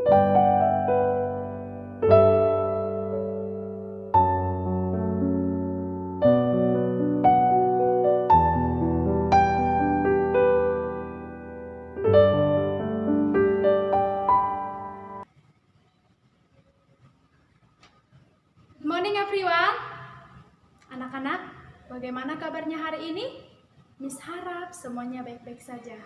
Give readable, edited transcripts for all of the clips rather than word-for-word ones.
Good morning everyone. Anak-anak, bagaimana kabarnya hari ini? Miss harap semuanya baik-baik saja.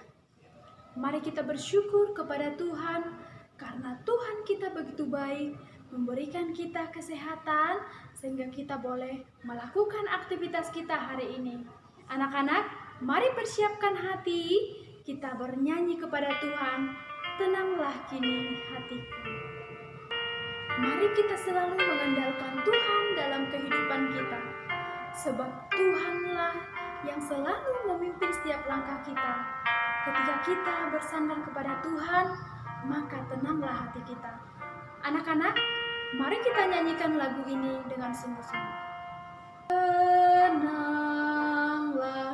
Mari kita bersyukur kepada Tuhan karena Tuhan kita begitu baik, memberikan kita kesehatan sehingga kita boleh melakukan aktivitas kita hari ini. Anak-anak, mari persiapkan hati, kita bernyanyi kepada Tuhan. Tenanglah kini hatiku. Mari kita selalu mengandalkan Tuhan dalam kehidupan kita, sebab Tuhanlah yang selalu memimpin setiap langkah kita. Ketika kita bersandar kepada Tuhan, maka tenanglah hati kita. Anak-anak, mari kita nyanyikan lagu ini dengan sungguh-sungguh. Tenanglah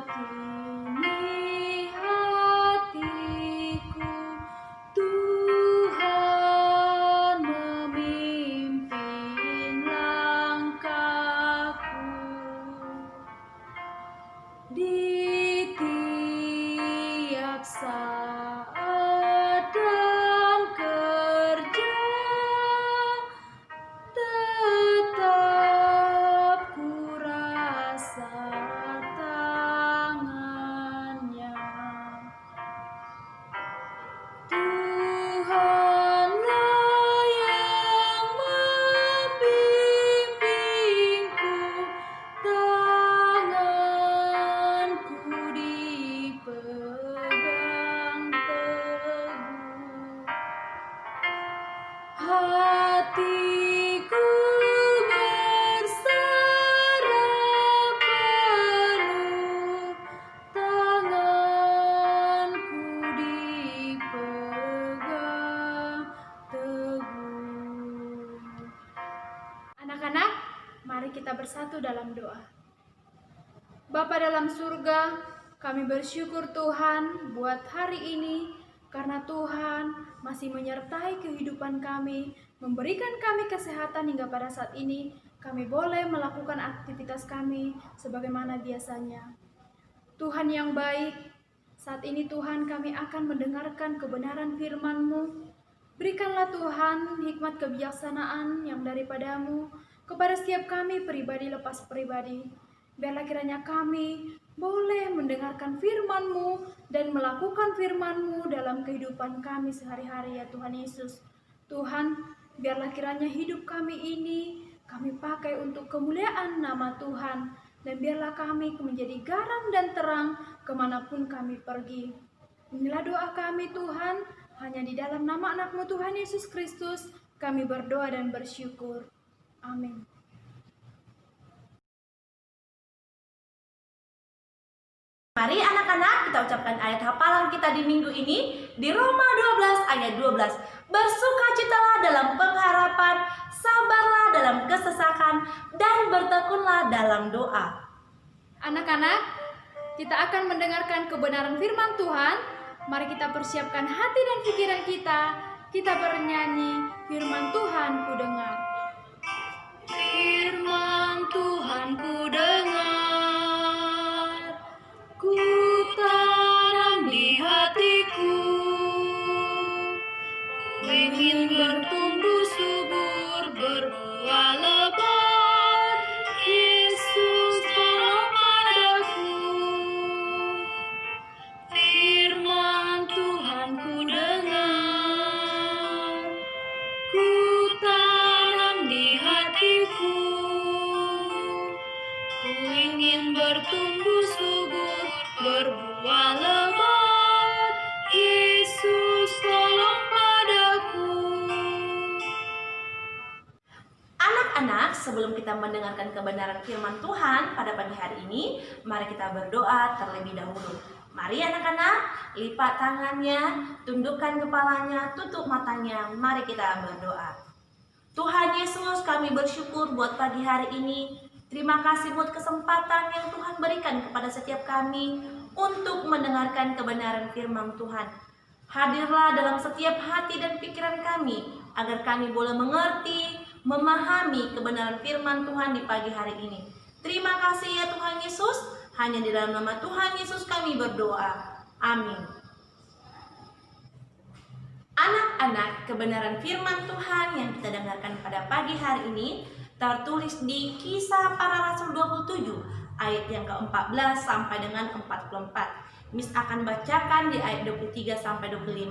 kini hatiku, Tuhan memimpin langkahku. Di tiap saat dan kerja, tetap ku rasa tangannya. Tuhanlah yang membimbingku, tanganku dipegang teguh. Hatiku berserah penuh, tanganku dipegang teguh. Anak-anak, mari kita bersatu dalam doa. Bapa dalam surga, kami bersyukur Tuhan buat hari ini, karena Tuhan masih menyertai kehidupan kami, memberikan kami kesehatan hingga pada saat ini, kami boleh melakukan aktivitas kami sebagaimana biasanya. Tuhan yang baik, saat ini Tuhan kami akan mendengarkan kebenaran firman-Mu. Berikanlah Tuhan hikmat kebijaksanaan yang daripadamu kepada setiap kami pribadi lepas pribadi. Biarlah kiranya kami boleh mendengarkan firman-Mu dan melakukan firman-Mu dalam kehidupan kami sehari-hari ya Tuhan Yesus. Tuhan, biarlah kiranya hidup kami ini kami pakai untuk kemuliaan nama Tuhan. Dan biarlah kami menjadi garam dan terang kemanapun kami pergi. Inilah doa kami Tuhan, hanya di dalam nama anak-Mu Tuhan Yesus Kristus kami berdoa dan bersyukur. Amin. Mari anak-anak kita ucapkan ayat hafalan kita di minggu ini di Roma 12 ayat 12. Bersukacitalah dalam pengharapan, sabarlah dalam kesesakan, dan bertekunlah dalam doa. Anak-anak, kita akan mendengarkan kebenaran firman Tuhan. Mari kita persiapkan hati dan pikiran kita. Kita bernyanyi, firman Tuhan ku dengar. Firman Tuhan ku dengar, ku tanam di hatiku, ku ingin bertumbuh subur, berbuah lebat. Yesus tolong padaku. Firman Tuhan ku dengar, ku tanam di hatiku, ku ingin bertumbuh subur, berbuah lebat. Yesus tolong padaku. Anak-anak, sebelum kita mendengarkan kebenaran firman Tuhan pada pagi hari ini, mari kita berdoa terlebih dahulu. Mari anak-anak, lipat tangannya, tundukkan kepalanya, tutup matanya. Mari kita berdoa. Tuhan Yesus, kami bersyukur buat pagi hari ini. Terima kasih buat kesempatan yang Tuhan berikan kepada setiap kami untuk mendengarkan kebenaran firman Tuhan. Hadirlah dalam setiap hati dan pikiran kami, agar kami boleh mengerti, memahami kebenaran firman Tuhan di pagi hari ini. Terima kasih ya Tuhan Yesus, hanya di dalam nama Tuhan Yesus kami berdoa. Amin. Anak-anak, kebenaran firman Tuhan yang kita dengarkan pada pagi hari ini tertulis di Kisah Para Rasul 27 ayat yang ke-14 sampai dengan 44. Miss akan bacakan di ayat 23 sampai 25,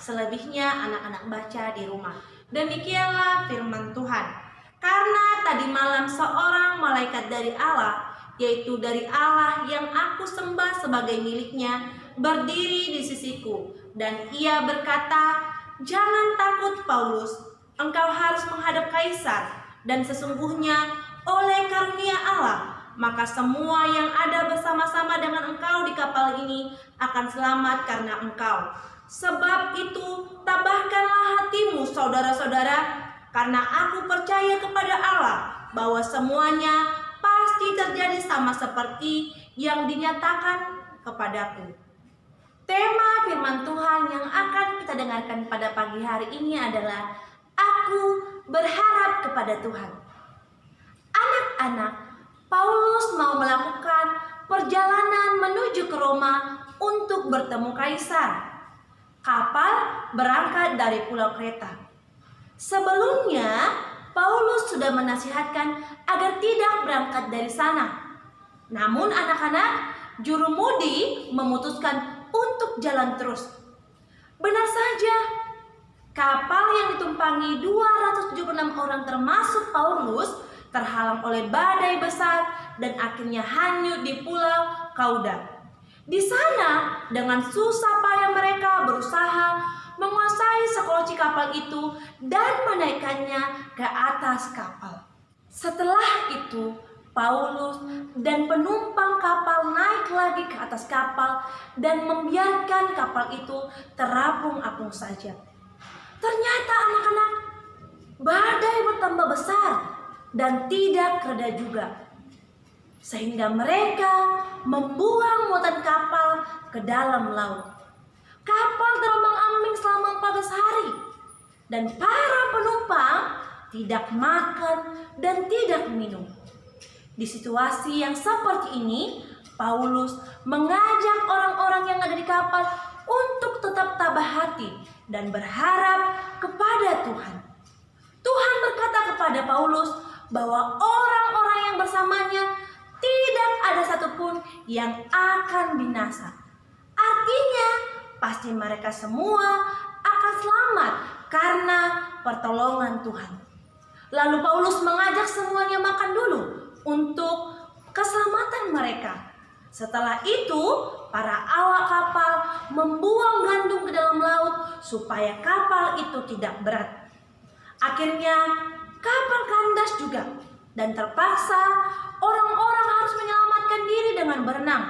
selebihnya anak-anak baca di rumah. Demikianlah firman Tuhan. Karena tadi malam seorang malaikat dari Allah, yaitu dari Allah yang aku sembah sebagai miliknya, berdiri di sisiku, dan ia berkata, "Jangan takut Paulus, engkau harus menghadap Kaisar, dan sesungguhnya oleh karunia Allah, maka semua yang ada bersama-sama dengan engkau di kapal ini akan selamat karena engkau. Sebab itu tabahkanlah hatimu saudara-saudara, karena aku percaya kepada Allah bahwa semuanya pasti terjadi sama seperti yang dinyatakan kepadaku." Tema firman Tuhan yang akan kita dengarkan pada pagi hari ini adalah Aku berharap kepada Tuhan. Anak-anak, Paulus mau melakukan perjalanan menuju ke Roma untuk bertemu Kaisar. Kapal berangkat dari Pulau Kreta. Sebelumnya, Paulus sudah menasihatkan agar tidak berangkat dari sana. Namun anak-anak, jurumudi memutuskan untuk jalan terus. Benar saja, kapal yang ditumpangi 276 orang termasuk Paulus terhalang oleh badai besar dan akhirnya hanyut di Pulau Kauda. Di sana, dengan susah payah mereka berusaha menguasai sekunci kapal itu dan menaikkannya ke atas kapal. Setelah itu, Paulus dan penumpang kapal naik lagi ke atas kapal dan membiarkan kapal itu terapung-apung saja. Ternyata anak-anak, badai bertambah besar dan tidak reda juga, sehingga mereka membuang muatan kapal ke dalam laut. Kapal terombang-ambing selama 14 hari dan para penumpang tidak makan dan tidak minum. Di situasi yang seperti ini, Paulus mengajak orang-orang yang ada di kapal untuk tetap tabah hati dan berharap kepada Tuhan. Tuhan berkata kepada Paulus bahwa orang-orang yang bersamanya tidak ada satupun yang akan binasa. Artinya, pasti mereka semua akan selamat karena pertolongan Tuhan. Lalu Paulus mengajak semuanya makan dulu untuk keselamatan mereka. Setelah itu, para awak kapal membuang gandum ke dalam laut supaya kapal itu tidak berat. Akhirnya, kapal kandas juga dan terpaksa orang-orang harus menyelamatkan diri dengan berenang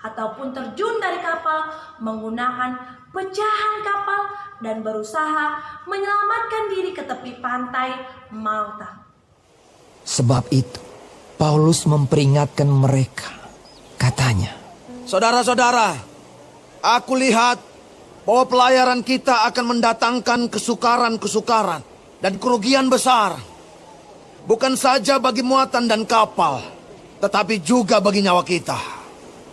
ataupun terjun dari kapal menggunakan pecahan kapal dan berusaha menyelamatkan diri ke tepi pantai Malta. Sebab itu, Paulus memperingatkan mereka. Katanya, "Saudara-saudara, aku lihat bahwa pelayaran kita akan mendatangkan kesukaran-kesukaran dan kerugian besar. Bukan saja bagi muatan dan kapal, tetapi juga bagi nyawa kita."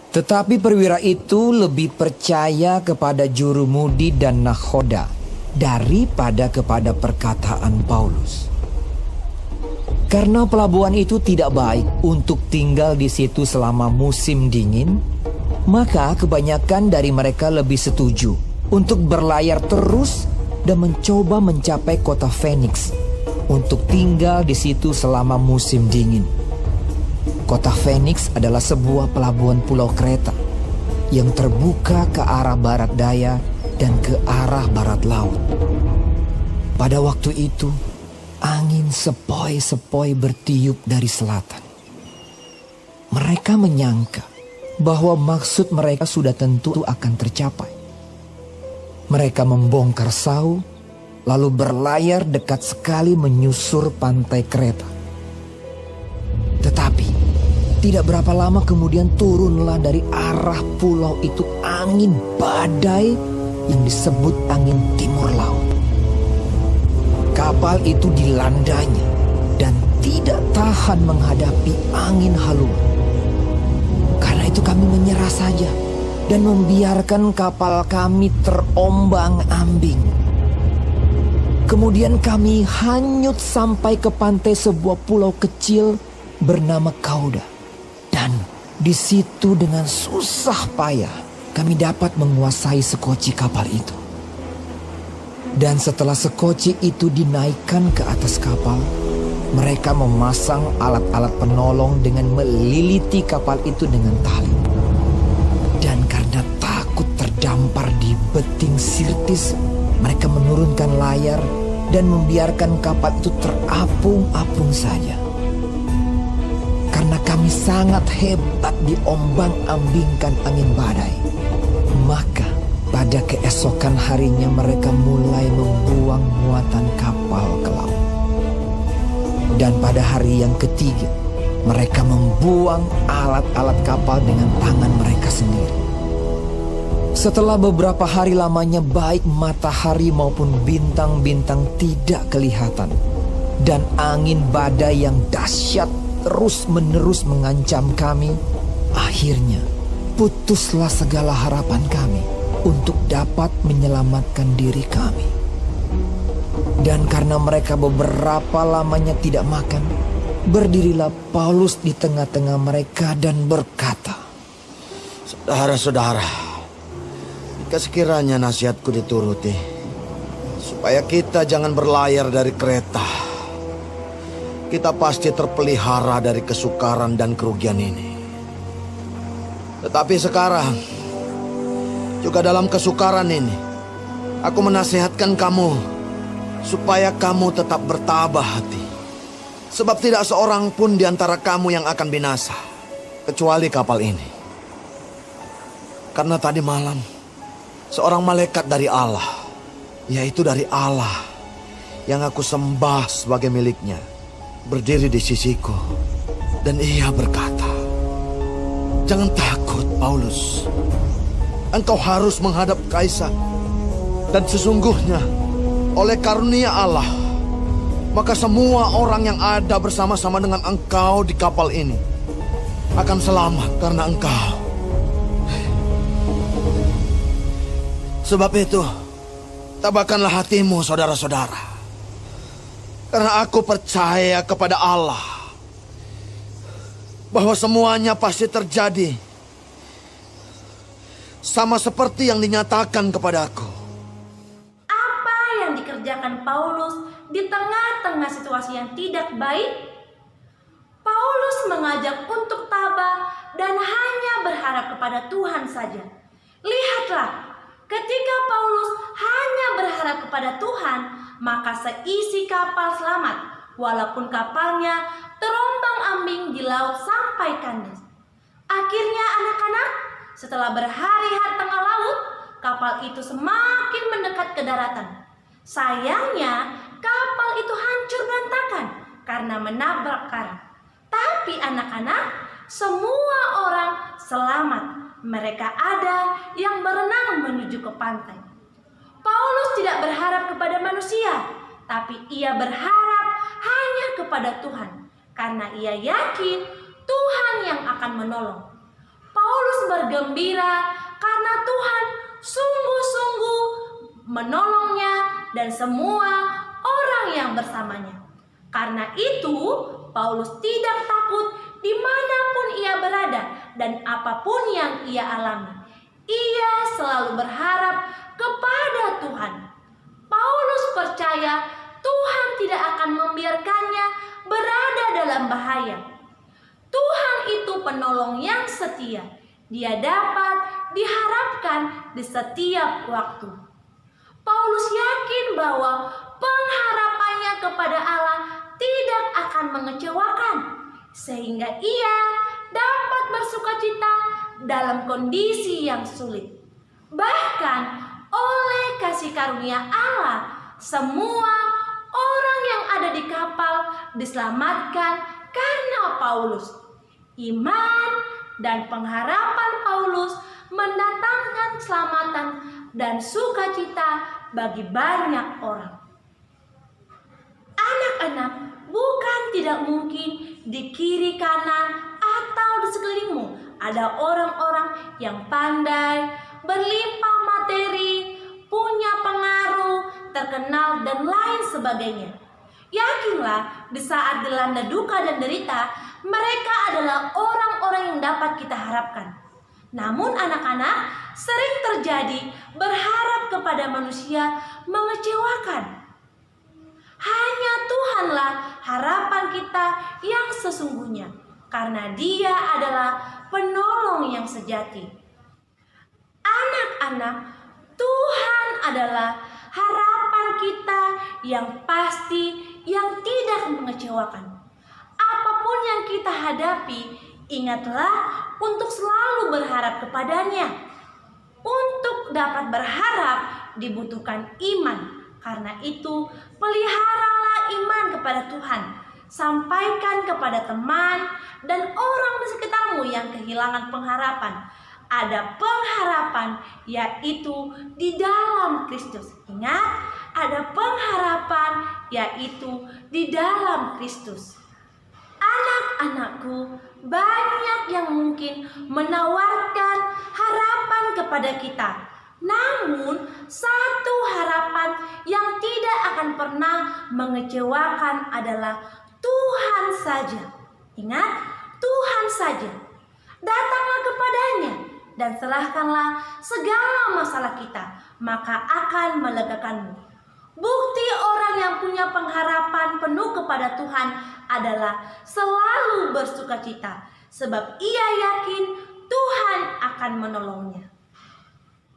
tetapi perwira itu lebih percaya kepada jurumudi dan nakhoda daripada kepada perkataan Paulus. Karena pelabuhan itu tidak baik untuk tinggal di situ selama musim dingin, maka kebanyakan dari mereka lebih setuju untuk berlayar terus dan mencoba mencapai kota Phoenix untuk tinggal di situ selama musim dingin. Kota Phoenix adalah sebuah pelabuhan Pulau Kreta yang terbuka ke arah barat daya dan ke arah barat laut. Pada waktu itu, angin sepoi-sepoi bertiup dari selatan. Mereka menyangka bahwa maksud mereka sudah tentu akan tercapai. Mereka membongkar sau, lalu berlayar dekat sekali menyusur pantai Kreta. Tetapi, tidak berapa lama kemudian turunlah dari arah pulau itu angin badai yang disebut angin timur laut. Kapal itu dilandanya dan tidak tahan menghadapi angin haluan. Karena itu kami menyerah saja dan membiarkan kapal kami terombang-ambing. Kemudian kami hanyut sampai ke pantai sebuah pulau kecil bernama Kauda. Dan di situ dengan susah payah kami dapat menguasai sekoci kapal itu. Dan setelah sekoci itu dinaikkan ke atas kapal, mereka memasang alat-alat penolong dengan meliliti kapal itu dengan tali. Dan karena takut terdampar di beting Sirtis, mereka menurunkan layar dan membiarkan kapal itu terapung-apung saja. Karena kami sangat hebat diombang-ambingkan angin badai, maka pada keesokan harinya mereka mulai membuang muatan kapal ke laut. Dan pada hari yang ketiga, mereka membuang alat-alat kapal dengan tangan mereka sendiri. Setelah beberapa hari lamanya baik matahari maupun bintang-bintang tidak kelihatan, dan angin badai yang dahsyat terus-menerus mengancam kami, akhirnya putuslah segala harapan kami untuk dapat menyelamatkan diri kami. Dan karena mereka beberapa lamanya tidak makan, berdirilah Paulus di tengah-tengah mereka dan berkata, Saudara-saudara, jika sekiranya nasihatku dituruti, supaya kita jangan berlayar dari kereta, kita pasti terpelihara dari kesukaran dan kerugian ini. Tetapi sekarang, juga dalam kesukaran ini, aku menasihatkan kamu supaya kamu tetap bertabah hati. Sebab tidak seorang pun di antara kamu yang akan binasa, kecuali kapal ini. Karena tadi malam, seorang malaikat dari Allah, yaitu dari Allah yang aku sembah sebagai miliknya, berdiri di sisiku. Dan ia berkata, "Jangan takut, Paulus. Engkau harus menghadap Kaisar. Dan sesungguhnya, oleh karunia Allah, maka semua orang yang ada bersama-sama dengan engkau di kapal ini akan selamat karena engkau. Sebab itu, tabahkanlah hatimu, saudara-saudara. Karena aku percaya kepada Allah bahwa semuanya pasti terjadi sama seperti yang dinyatakan kepadaku." Apa yang dikerjakan Paulus di tengah-tengah situasi yang tidak baik? Paulus mengajak untuk tabah dan hanya berharap kepada Tuhan saja. Lihatlah, ketika Paulus hanya berharap kepada Tuhan, maka seisi kapal selamat, walaupun kapalnya terombang-ambing di laut sampai kandas. Akhirnya anak-anak, setelah berhari-hari tengah laut, kapal itu semakin mendekat ke daratan. Sayangnya, kapal itu hancur berantakan karena menabrak karang. Tapi anak-anak, semua orang selamat. Mereka ada yang berenang menuju ke pantai. Paulus tidak berharap kepada manusia, tapi ia berharap hanya kepada Tuhan, karena ia yakin Tuhan yang akan menolong. Paulus bergembira karena Tuhan sungguh-sungguh menolongnya dan semua orang yang bersamanya. Karena itu, Paulus tidak takut dimanapun ia berada dan apapun yang ia alami. Ia selalu berharap kepada Tuhan. Paulus percaya Tuhan tidak akan membiarkannya berada dalam bahaya. Tuhan itu penolong yang setia. Dia dapat diharapkan di setiap waktu. Paulus yakin bahwa pengharapannya kepada Allah tidak akan mengecewakan, sehingga ia dapat bersukacita dalam kondisi yang sulit. Bahkan oleh kasih karunia Allah, semua orang yang ada di kapal diselamatkan karena Paulus. Iman dan pengharapan Paulus mendatangkan keselamatan dan sukacita bagi banyak orang. Anak-anak, bukan tidak mungkin di kiri kanan atau di sekelilingmu ada orang-orang yang pandai, berlimpah materi, punya pengaruh, terkenal, dan lain sebagainya. Yakinlah, di saat dilanda duka dan derita, mereka adalah orang-orang yang dapat kita harapkan. Namun anak-anak, sering terjadi berharap kepada manusia mengecewakan. Hanya Tuhanlah harapan kita yang sesungguhnya, karena Dia adalah penolong yang sejati. Anak-anak, Tuhan adalah harapan kita yang pasti, yang tidak mengecewakan. Apapun yang kita hadapi, ingatlah untuk selalu berharap kepadanya. Untuk dapat berharap dibutuhkan iman. Karena itu, peliharalah iman kepada Tuhan. Sampaikan kepada teman dan orang di sekitarmu yang kehilangan pengharapan. Ada pengharapan, yaitu di dalam Kristus. Ingat, ada pengharapan, yaitu di dalam Kristus. Anak-anakku, banyak yang mungkin menawarkan harapan kepada kita. Namun, satu harapan yang tidak akan pernah mengecewakan adalah Tuhan saja. Ingat, Tuhan saja. Datanglah kepadanya dan serahkanlah segala masalah kita, maka akan melegakanmu. Bukti orang yang punya pengharapan penuh kepada Tuhan adalah selalu bersukacita, sebab ia yakin Tuhan akan menolongnya.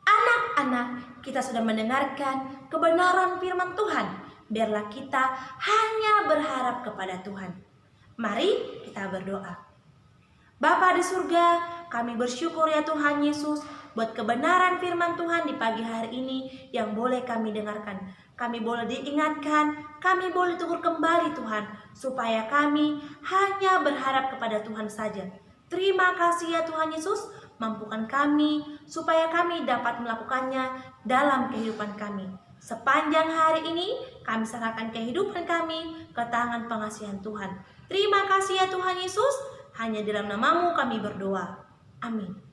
Anak-anak, kita sudah mendengarkan kebenaran firman Tuhan. Biarlah kita hanya berharap kepada Tuhan. Mari kita berdoa. Bapa di surga, kami bersyukur ya Tuhan Yesus buat kebenaran firman Tuhan di pagi hari ini yang boleh kami dengarkan. Kami boleh diingatkan, kami boleh tegur kembali Tuhan, supaya kami hanya berharap kepada Tuhan saja. Terima kasih ya Tuhan Yesus, mampukan kami supaya kami dapat melakukannya dalam kehidupan kami. Sepanjang hari ini kami serahkan kehidupan kami ke tangan pengasihan Tuhan. Terima kasih ya Tuhan Yesus, hanya dalam namamu kami berdoa. Amin.